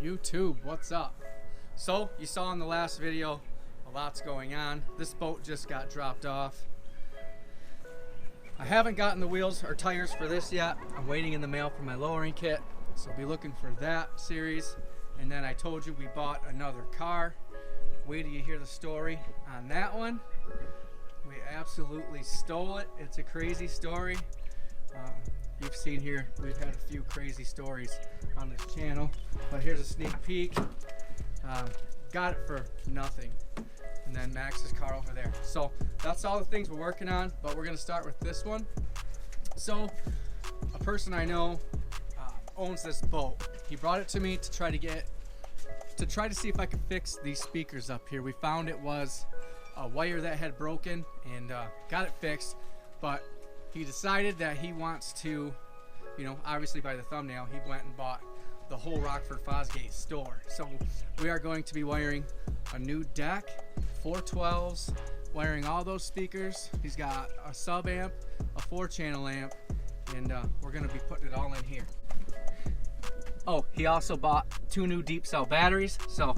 YouTube, what's up? So you saw in the last video a lot's going on. This boat just got dropped off. I haven't gotten the wheels or tires for this yet. I'm waiting in the mail for my lowering kit, so be looking for that series. And then I told you we bought another car. Wait till you hear the story on that one. We absolutely stole it. It's a crazy story. You've seen here, we've had a few crazy stories on this channel, but here's a sneak peek. Got it for nothing. And then Max's car over there. So that's all the things we're working on, but we're gonna start with this one. So a person I know owns this boat. He brought it to me to try to see if I could fix these speakers up here. We found it was a wire that had broken and got it fixed, but he decided that he wants to, you know, obviously by the thumbnail, he went and bought the whole Rockford Fosgate store. So we are going to be wiring a new deck, 412s, wiring all those speakers. He's got a sub amp, a 4-channel amp, and we're going to be putting it all in here. Oh, he also bought 2 new deep cell batteries, so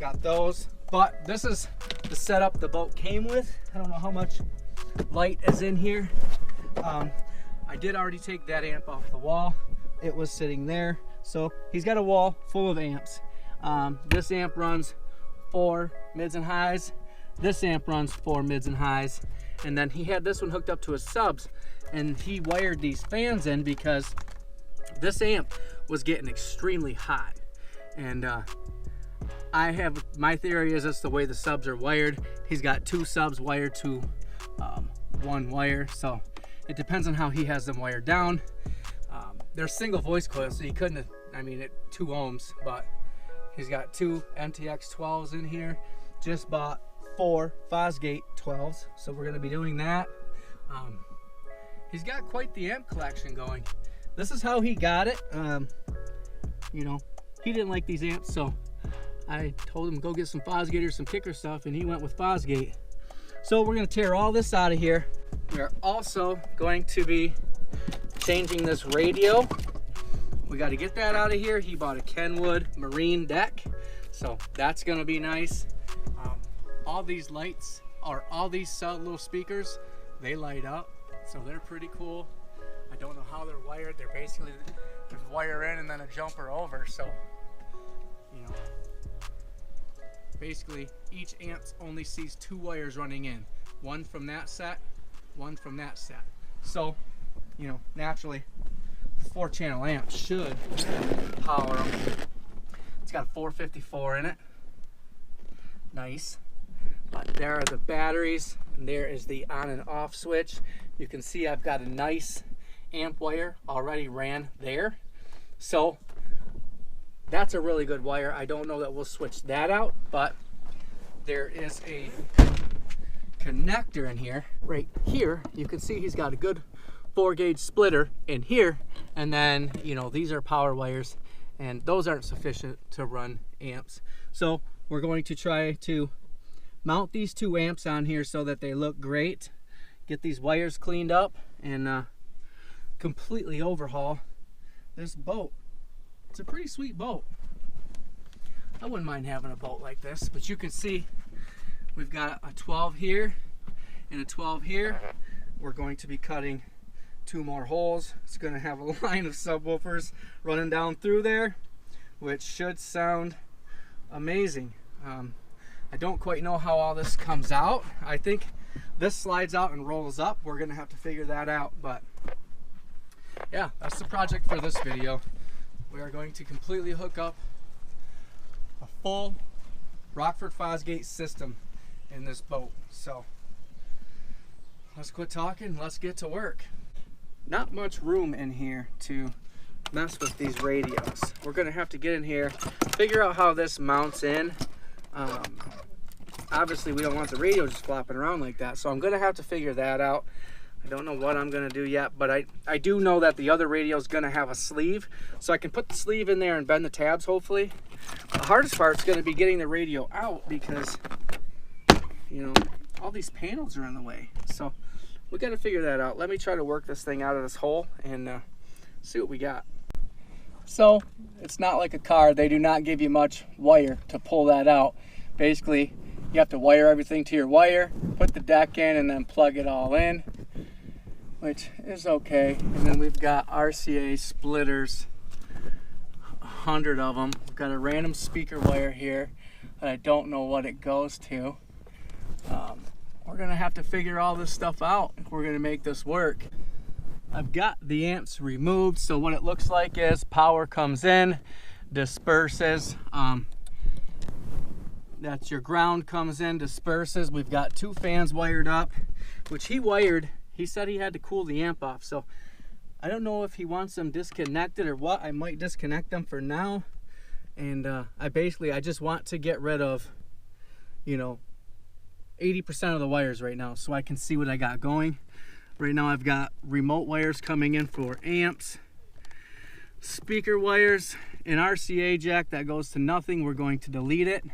got those. But this is the setup the boat came with. I don't know how much light is in here. I did already take that amp off the wall. It was sitting there. So he's got a wall full of amps. This amp runs 4 mids and highs. This amp runs 4 mids and highs. And then he had this one hooked up to his subs, and he wired these fans in because this amp was getting extremely hot. And my theory is that's the way the subs are wired. He's got 2 subs wired to 1 wire, so it depends on how he has them wired down. They're single voice coils, so you couldn't, I mean, 2 ohms, but he's got 2 MTX 12s in here. Just bought 4 Fosgate 12s, so we're gonna be doing that. He's got quite the amp collection going. This is how he got it. You know, he didn't like these amps, so I told him go get some Fosgate or some kicker stuff, and he went with Fosgate. So we're gonna tear all this out of here. We're also going to be changing this radio. We got to get that out of here. He bought a Kenwood marine deck, so that's gonna be nice. All these lights, or all these little speakers, they light up, so they're pretty cool. I don't know how they're wired. They're basically there's wire in and then a jumper over, so you know, basically each amp only sees 2 wires running in, one from that set, one from that set. So, you know, naturally, 4-channel amp should power them. It's got a 454 in it. Nice. But there are the batteries, and there is the on and off switch. You can see I've got a nice amp wire already ran there. So that's a really good wire. I don't know that we'll switch that out, but there is a connector in here. Right here, you can see he's got a good 4-gauge splitter in here, and then, you know, these are power wires, and those aren't sufficient to run amps. So we're going to try to mount these 2 amps on here so that they look great, get these wires cleaned up, and completely overhaul this boat. It's a pretty sweet boat. I wouldn't mind having a boat like this, but you can see we've got a 12 here and a 12 here. We're going to be cutting 2 more holes. It's going to have a line of subwoofers running down through there, which should sound amazing. I don't quite know how all this comes out. I think this slides out and rolls up. We're going to have to figure that out, but yeah, that's the project for this video. We are going to completely hook up a full Rockford Fosgate system in this boat. So let's quit talking, let's get to work. Not much room in here to mess with these radios. We're gonna have to get in here, figure out how this mounts in. Obviously we don't want the radio just flopping around like that, so I'm gonna have to figure that out. I don't know what I'm gonna do yet, but I do know that the other radio is gonna have a sleeve, so I can put the sleeve in there and bend the tabs, hopefully. The hardest part is gonna be getting the radio out because, you know, all these panels are in the way. So we gotta figure that out. Let me try to work this thing out of this hole and see what we got. So it's not like a car. They do not give you much wire to pull that out. Basically, you have to wire everything to your wire, put the deck in, and then plug it all in, which is okay. And then we've got RCA splitters, 100 of them. We've got a random speaker wire here that I don't know what it goes to. We're gonna have to figure all this stuff out if we're gonna make this work. I've got the amps removed, so what it looks like is power comes in, disperses. That's your ground comes in, disperses. We've got 2 fans wired up, which he wired. He said he had to cool the amp off, so I don't know if he wants them disconnected or what. I might disconnect them for now. And I just want to get rid of, 80% of the wires right now so I can see what I got going. Right now I've got remote wires coming in for amps, speaker wires, an RCA jack that goes to nothing. We're going to delete it.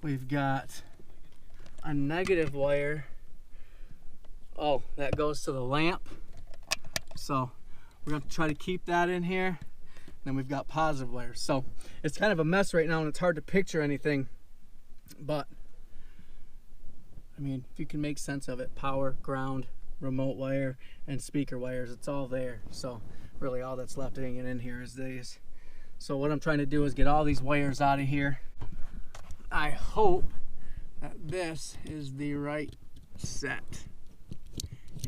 We've got a negative wire. Oh, that goes to the lamp. So we're going to try to keep that in here. Then we've got positive wires. So it's kind of a mess right now and it's hard to picture anything. But I mean, if you can make sense of it, power, ground, remote wire, and speaker wires, it's all there. So really all that's left hanging in here is these. So what I'm trying to do is get all these wires out of here. I hope that this is the right set.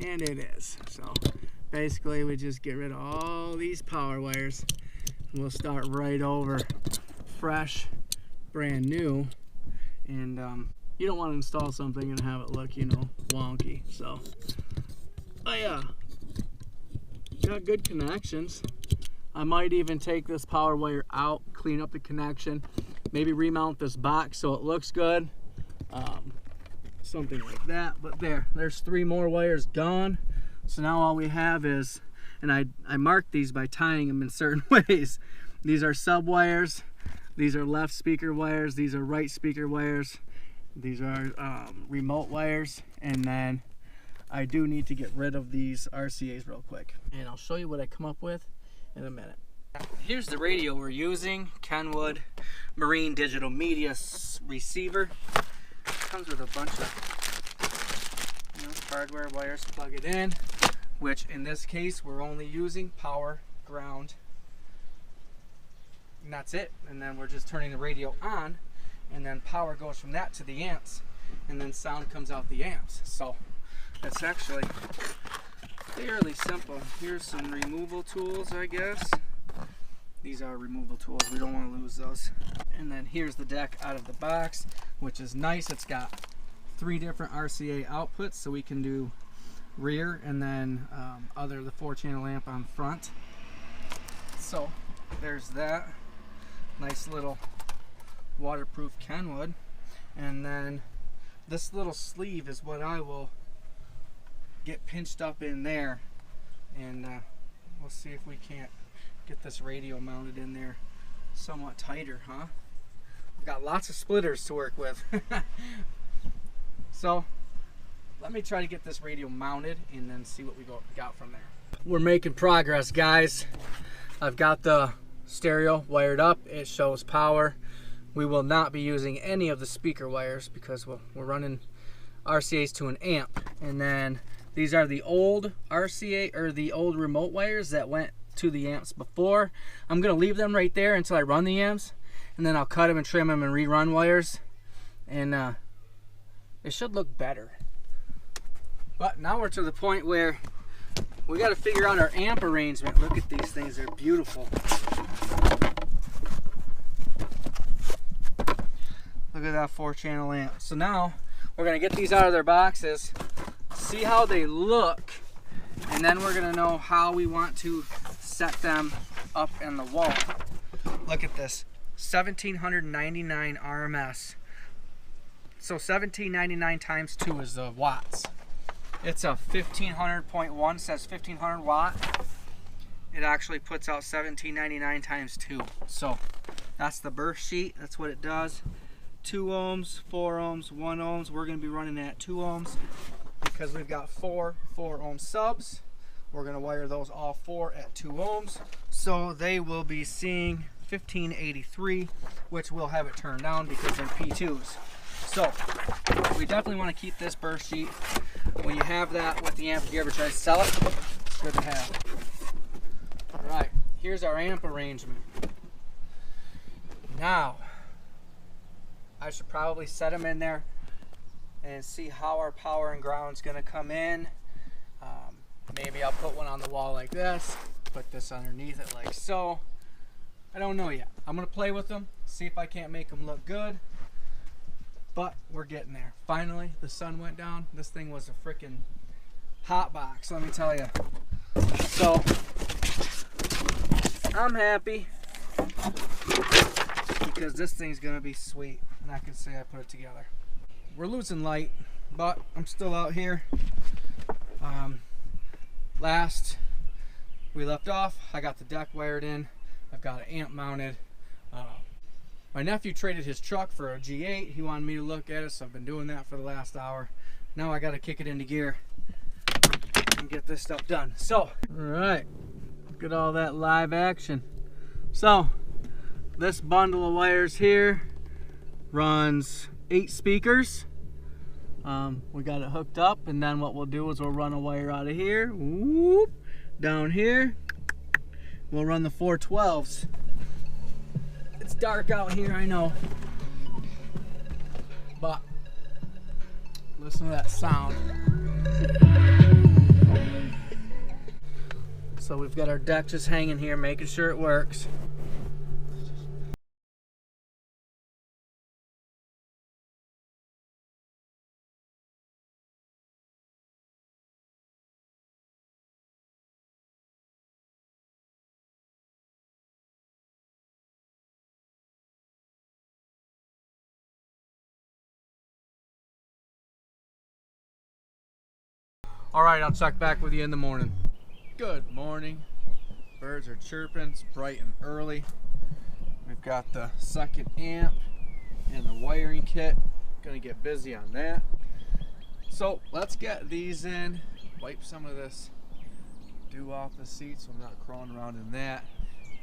And it is. So basically we just get rid of all these power wires and we'll start right over fresh, brand new. And you don't want to install something and have it look, wonky. So, yeah, got good connections. I might even take this power wire out, clean up the connection, maybe remount this box so it looks good, something like that. But there's 3 more wires gone. So now all we have is, and I marked these by tying them in certain ways. These are sub wires, these are left speaker wires, these are right speaker wires. These are remote wires, and then I do need to get rid of these RCAs real quick. And I'll show you what I come up with in a minute. Here's the radio we're using, Kenwood Marine Digital Media Receiver. Comes with a bunch of hardware wires, plug it in, which in this case we're only using power, ground, and that's it. And then we're just turning the radio on, and then power goes from that to the amps, and then sound comes out the amps. So it's actually fairly simple. Here's some removal tools, I guess. These are removal tools, we don't want to lose those. And then here's the deck out of the box, which is nice. It's got 3 different RCA outputs, so we can do rear and then the 4-channel amp on front. So there's that. Nice little waterproof Kenwood. And then this little sleeve is what I will get pinched up in there, and we'll see if we can't get this radio mounted in there somewhat tighter, huh? We've got lots of splitters to work with. So let me try to get this radio mounted and then see what we got from there. We're making progress, guys. I've got the stereo wired up. It shows power. We will not be using any of the speaker wires because we're running RCAs to an amp. And then these are the old RCA, or the old remote wires that went to the amps before. I'm gonna leave them right there until I run the amps, and then I'll cut them and trim them and rerun wires, and it should look better. But now we're to the point where we got to figure out our amp arrangement. Look at these things, they're beautiful. Look at that 4-channel amp. So now we're gonna get these out of their boxes, see how they look, and then we're gonna know how we want to set them up in the wall. Look at this, 1799 RMS. So 1799 times 2 is the watts. It's a 1500.1, says 1500 watt. It actually puts out 1799 times 2. So that's the burst sheet, that's what it does. 2 ohms, 4 ohms, 1 ohms. We're going to be running at 2 ohms because we've got 4 ohm subs. We're going to wire those all 4 at 2 ohms. So they will be seeing 1583, which we'll have it turned down because they're P2s. So we definitely want to keep this burst sheet. When you have that with the amp, if you ever try to sell it, it's good to have. All right, here's our amp arrangement. Now, I should probably set them in there and see how our power and ground's gonna come in. Maybe I'll put one on the wall like this, put this underneath it like so. I don't know yet. I'm gonna play with them, see if I can't make them look good, but we're getting there. Finally, the sun went down. This thing was a freaking hot box, let me tell you. So, I'm happy because this thing's gonna be sweet, and I can say I put it together. We're losing light, but I'm still out here. Last we left off, I got the deck wired in. I've got an amp mounted. My nephew traded his truck for a G8. He wanted me to look at it, so I've been doing that for the last hour. Now I got to kick it into gear and get this stuff done. So, all right, look at all that live action. So, this bundle of wires here runs 8 speakers. We got it hooked up, and then what we'll do is we'll run a wire out of here, whoop, down here. We'll run the 412s. It's dark out here, I know, but listen to that sound. So we've got our deck just hanging here, making sure it works. All right, I'll check back with you in the morning. Good morning. Birds are chirping. It's bright and early. We've got the second amp and the wiring kit. Gonna get busy on that. So let's get these in. Wipe some of this dew off the seat so I'm not crawling around in that.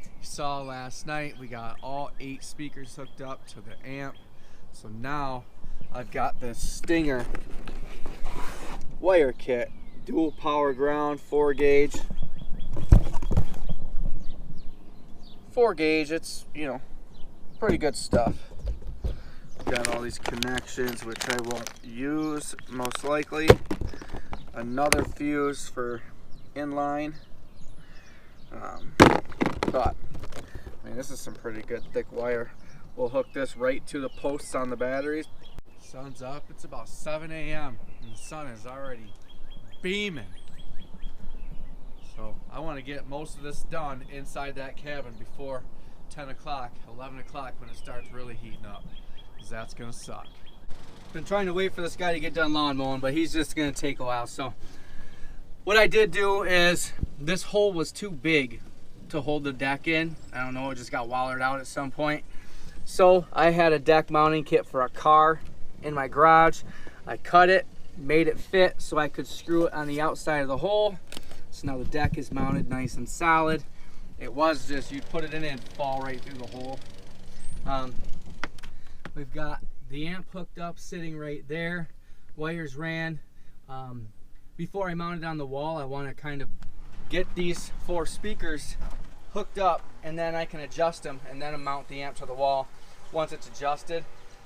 You saw last night we got all 8 speakers hooked up to the amp. So now I've got this Stinger wire kit. Dual power ground, 4 gauge. 4 gauge, it's, you know, pretty good stuff. Got all these connections, which I won't use most likely. Another fuse for inline. But, I mean, this is some pretty good thick wire. We'll hook this right to the posts on the batteries. Sun's up, it's about 7 a.m. and the sun is already beaming. So I want to get most of this done inside that cabin before 10 o'clock, 11 o'clock when it starts really heating up, because that's gonna suck. Been trying to wait for this guy to get done lawn mowing, but he's just gonna take a while. So what I did do is, this hole was too big to hold the deck in. I don't know, it just got wallered out at some point. So I had a deck mounting kit for a car in my garage. I cut it, made it fit so I could screw it on the outside of the hole. So now the deck is mounted nice and solid. It was just, you'd put it in and fall right through the hole. We've got the amp hooked up, sitting right there. Wires ran. Before I mount it on the wall, I want to kind of get these 4 speakers hooked up, and then I can adjust them and then mount the amp to the wall once it's adjusted,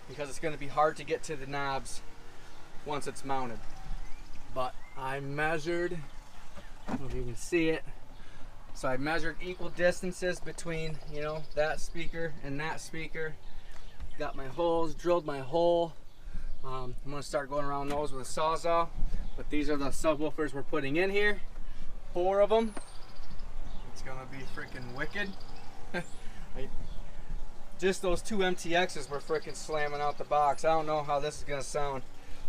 because it's going to be hard to get to the knobs once it's mounted. But I measured, I don't know if you can see it, so I measured equal distances between, you know, that speaker and that speaker. Got my holes, drilled my hole. I'm going to start going around those with a Sawzall, but these are the subwoofers we're putting in here, 4 of them. It's going to be freaking wicked. Just those 2 MTXs were freaking slamming out the box. I don't know how this is going to sound,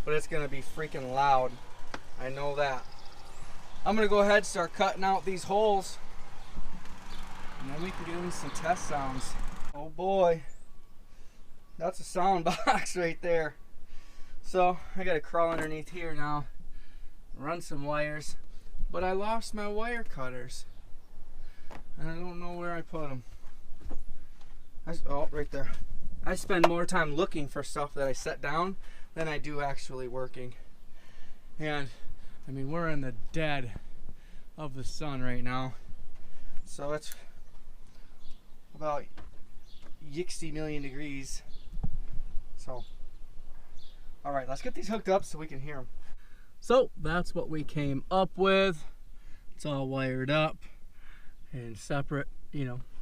but it's going to be freaking loud. I know that. I'm going to go ahead and start cutting out these holes, and then we can get in some test sounds. Oh boy, that's a sound box right there. So I got to crawl underneath here now, run some wires, but I lost my wire cutters. And I don't know where I put them. Oh, right there. I spend more time looking for stuff that I set down than I do actually working. And I mean, we're in the dead of the sun right now. So it's about 60 million degrees. So, all right, let's get these hooked up so we can hear them. So that's what we came up with. It's all wired up and separate,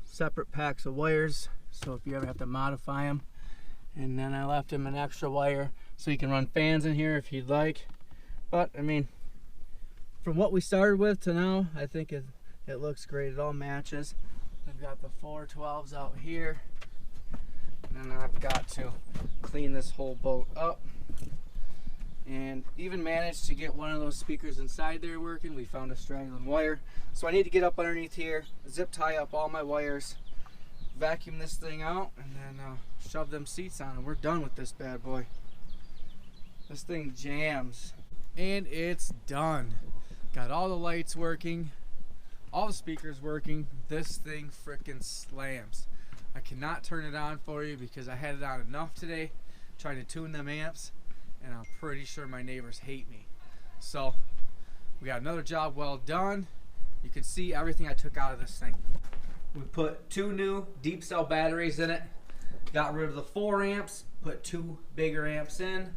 separate packs of wires. So if you ever have to modify them. And then I left him an extra wire so you can run fans in here if you'd like. But I mean, from what we started with to now, I think it looks great. It all matches. I've got the 412s out here. And then I've got to clean this whole boat up. And even managed to get one of those speakers inside there working. We found a straggling wire. So I need to get up underneath here, zip tie up all my wires, vacuum this thing out, and then shove them seats on, and we're done with this bad boy. This thing jams. And it's done. Got all the lights working, all the speakers working. This thing frickin' slams. I cannot turn it on for you because I had it on enough today trying to tune them amps, and I'm pretty sure my neighbors hate me. So we got another job well done. You can see everything I took out of this thing. We put 2 new deep cell batteries in it, got rid of the 4 amps, put 2 bigger amps in.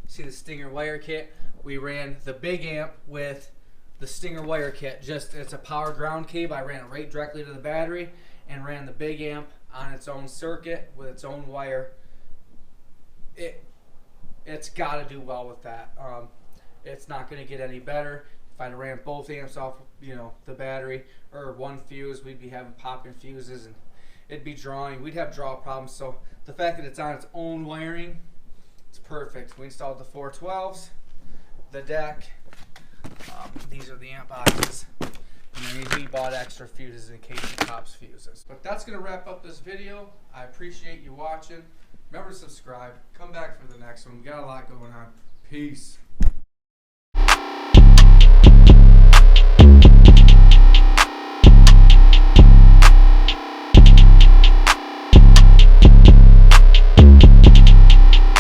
See the Stinger wire kit? We ran the big amp with the Stinger wire kit. It's a power ground cable. I ran it right directly to the battery and ran the big amp on its own circuit with its own wire. It's got to do well with that. It's not going to get any better. If I'd ran both amps off, the battery or one fuse, we'd be having popping fuses and it'd be drawing. We'd have draw problems. So the fact that it's on its own wiring, it's perfect. We installed the 412s, the deck. These are the amp boxes. And then we bought extra fuses in case it pops fuses. But that's going to wrap up this video. I appreciate you watching. Remember to subscribe. Come back for the next one. We got a lot going on. Peace.